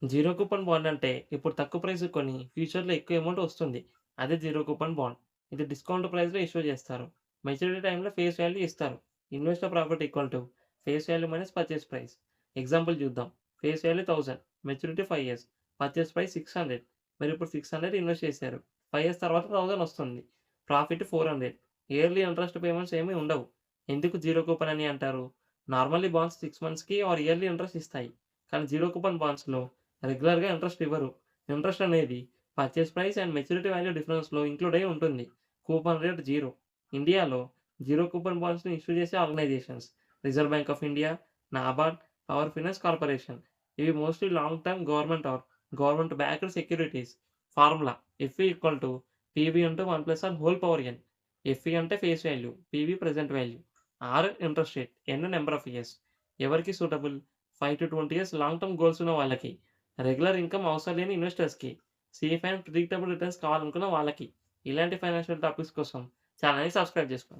Zero coupon bond అంటే ఇప్పుడు తక్కువ ప్రైస్‌కి కొని ఫ్యూచర్‌లో ఎక్కువ అమౌంట్ వస్తుంది. అదే జీరో కూపన్ బాండ్. ఇది డిస్కౌంట్ ప్రైస్‌లో ఇష్యూ చేస్తారు. మెచ్యూరిటీ టైమ్‌లో ఫేస్ వాల్యూ ఇస్తారు. Investor profit equal to face value minus purchase price. Example చూద్దాం. Face value 1000, maturity 5 years, purchase price 600. మీరిప్పుడు 600 ఇన్వెస్ట్ చేశారు. 5 ఇయర్స్ తర్వాత 1000 వస్తుంది. ప్రాఫిట్ 400. ఇయర్లీ ఇంట్రెస్ట్ పేమెంట్స్ ఏమీ ఉండవు. ఎందుకు జీరో కూపన్ అని అంటారు? నార్మల్లీ బాండ్స్ 6 మంత్స్‌కి ఆర్ ఇయర్లీ ఇంట్రెస్ట్ ఇస్తాయి. కానీ జీరో కూపన్ బాండ్స్‌లో రెగ్యులర్‌గా ఇంట్రెస్ట్ ఇవ్వరు. ఇంట్రెస్ట్ అనేది purchase price and maturity value డిఫరెన్స్‌లో ఇంక్లూడ్ అయ్యి ఉంటుంది. Coupon rate 0. ఇండియాలో జీరో కూపన్ బాండ్స్‌ని ఇష్యూ చేసే organisations Reserve Bank of India, NABARD, power finance corporation. ఇవి mostly long term government or government backed securities. Formula FE equal to PV into 1 plus r whole power n. FE అంటే face value, PV present value, r interest rate, n number of years. ఎవరికి suitable? 5-20 years long term goals ఉన్న వాళ్ళకి. Regular income అవసరం లేని ఇన్వెస్టర్స్‌కి. Safe and predictable returns కావాలనుకున్న వాళ్ళకి. ఇలాంటి financial topics కోసం ఛానెల్‌ని సబ్స్క్రైబ్ చేసుకోండి.